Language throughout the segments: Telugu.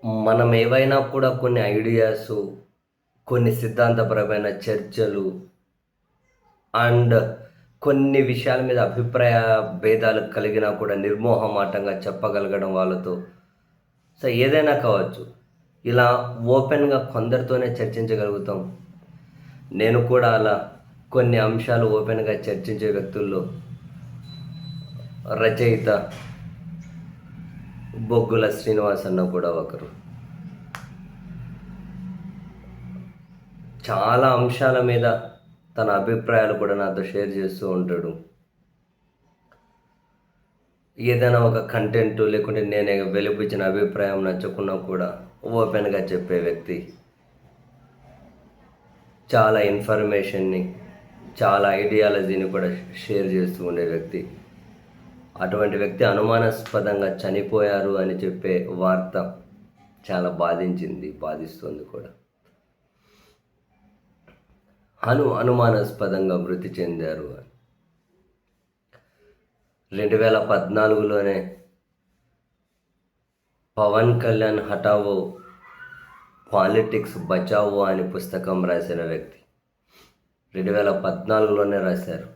మనం ఏవైనా కూడా కొన్ని ఐడియాసు, కొన్ని సిద్ధాంతపరమైన చర్చలు అండ్ కొన్ని విషయాల మీద అభిప్రాయ భేదాలు కలిగినా కూడా నిర్మోహమాటంగా చెప్పగలగడం వాళ్ళతో. సో, ఏదైనా కావచ్చు. ఇలా ఓపెన్‌గా కొందరితోనే చర్చించగలుగుతాం. నేను కూడా అలా కొన్ని అంశాలు ఓపెన్‌గా చర్చించే వ్యక్తుల్లో రచయిత బొగ్గుల శ్రీనివాస్ అన్న కూడా ఒకరు. చాలా అంశాల మీద తన అభిప్రాయాలు కూడా నాతో షేర్ చేస్తూ ఉంటాడు. ఏదైనా ఒక కంటెంట్ లేకుంటే నేను వెలిపించిన అభిప్రాయం నచ్చకున్నా కూడా ఓపెన్గా చెప్పే వ్యక్తి. చాలా ఇన్ఫర్మేషన్ని, చాలా ఐడియాలజీని కూడా షేర్ చేస్తూ ఉండే వ్యక్తి. అటువంటి వ్యక్తి అనుమానాస్పదంగా చనిపోయారు అని చెప్పే వార్త చాలా బాధిస్తుంది కూడా. అనుమానాస్పదంగా మృతి చెందారు అని 2014లోనే పవన్ కళ్యాణ్ హఠావో పాలిటిక్స్ బచావో అని పుస్తకం రాసిన వ్యక్తి 2014లోనే రాశారు.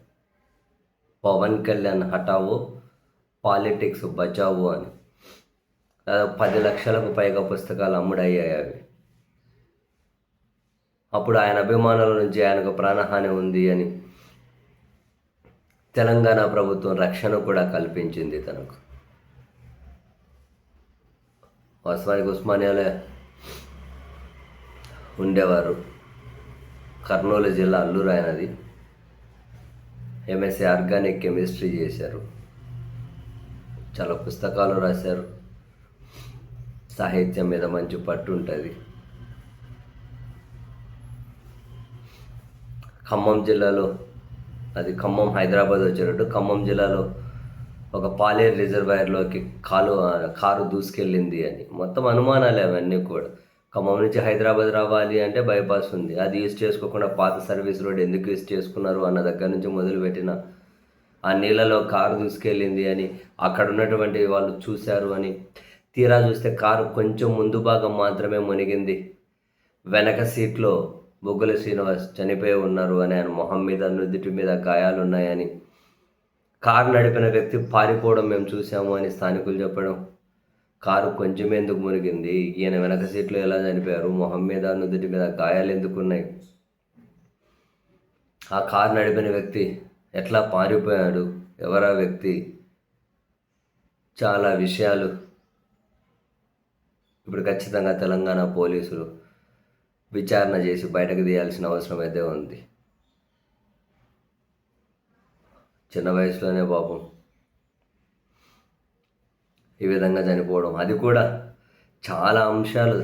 పవన్ కళ్యాణ్ హఠావో పాలిటిక్స్ బచావో అని. 10 లక్షలకు పైగా పుస్తకాలు అమ్ముడయ్యాయి అవి. అప్పుడు ఆయన అభిమానుల నుంచి ఆయనకు ప్రాణహాని ఉంది అని తెలంగాణ ప్రభుత్వం రక్షణ కూడా కల్పించింది తనకు. వాస్తవానికి ఉస్మానియాలో ఉండేవారు. కర్నూలు జిల్లా అల్లూరు ఆయనది. ఎంఎస్సీ ఆర్గానిక్ కెమిస్ట్రీ చేశారు. చాలా పుస్తకాలు రాశారు. సాహిత్యం మీద మంచి పట్టు ఉంటుంది. ఖమ్మం జిల్లాలో, అది ఖమ్మం హైదరాబాద్ వచ్చేటట్టు, ఖమ్మం జిల్లాలో ఒక పాలేరు రిజర్వాయర్లోకి కారు దూసుకెళ్ళింది అని మొత్తం అనుమానాలే అవన్నీ కూడా. ఖమ్మం నుంచి హైదరాబాద్ రావాలి అంటే బైపాస్ ఉంది, అది యూజ్ చేసుకోకుండా పాత సర్వీస్ రోడ్ ఎందుకు యూజ్ చేసుకున్నారు అన్న దగ్గర నుంచి మొదలుపెట్టిన ఆ నీళ్ళలో కారు దూసుకెళ్ళింది అని, అక్కడ ఉన్నటువంటి వాళ్ళు చూశారు అని. తీరా చూస్తే కారు కొంచెం ముందు భాగం మాత్రమే మునిగింది, వెనక సీట్లో బొగ్గుల శ్రీనివాస్ చనిపోయి ఉన్నారు అని, ఆయన మొహం మీద నుదుటి మీద గాయాలు ఉన్నాయని, కారు నడిపిన వ్యక్తి పారిపోవడం మేము చూసాము అని స్థానికులు చెప్పడం. కారు కొంచెం ఎందుకు మునిగింది, ఈయన వెనక సీట్లో ఎలా చనిపోయారు, మొహం మీద నుదుటి మీద గాయాలు ఎందుకున్నాయి, ఆ కారు నడిపిన వ్యక్తి ఎట్లా పారిపోయాడు, ఎవరా వ్యక్తి, చాలా విషయాలు ఇప్పుడు ఖచ్చితంగా తెలంగాణ పోలీసులు విచారణ చేసి బయటకు తీయాల్సిన అవసరం అయితే ఉంది. చిన్న వయసులోనే పాపం ఈ విధంగా చనిపోవడం, అది కూడా చాలా అంశాలు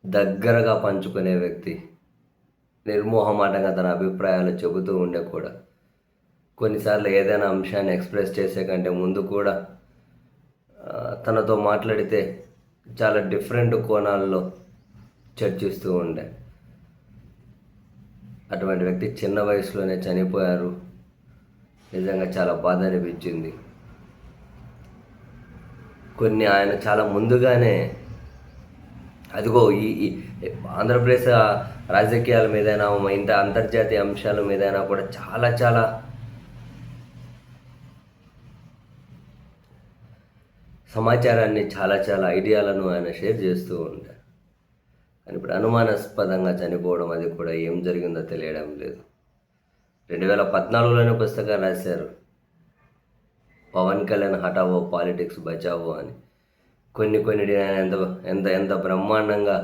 దగ్గరగా పంచుకునే వ్యక్తి, నిర్మోహమాటంగా తన అభిప్రాయాలు చెబుతూ ఉండే కూడా. కొన్నిసార్లు ఏదైనా అంశాన్ని ఎక్స్ప్రెస్ చేసే కంటే ముందు కూడా తనతో మాట్లాడితే చాలా డిఫరెంట్ కోణాల్లో చర్చిస్తూ ఉండే అటువంటి వ్యక్తి చిన్న వయసులోనే చనిపోయారు. నిజంగా చాలా బాధ అనిపించింది. కొన్ని ఆయన చాలా ముందుగానే, అదిగో ఈ ఆంధ్రప్రదేశ్ రాజకీయాల మీదైనా, ఇంత అంతర్జాతీయ అంశాల మీదైనా కూడా చాలా సమాచారాన్ని, చాలా ఐడియాలను ఆయన షేర్ చేస్తూ ఉంటారు. కానీ ఇప్పుడు అనుమానాస్పదంగా చనిపోవడం, అది కూడా ఏం జరిగిందో తెలియడం లేదు. 2014లోనే పుస్తకం రాశారు, పవన్ కళ్యాణ్ హఠావో పాలిటిక్స్ బచావో అని. కొన్ని ఎంత బ్రహ్మాండంగా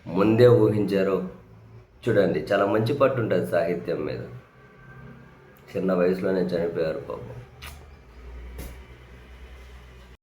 ముందే ఊహించారో చూడండి. చాలా మంచి పట్టు ఉంటుంది సాహిత్యం మీద. చిన్న వయసులోనే చనిపోయారు పాపం.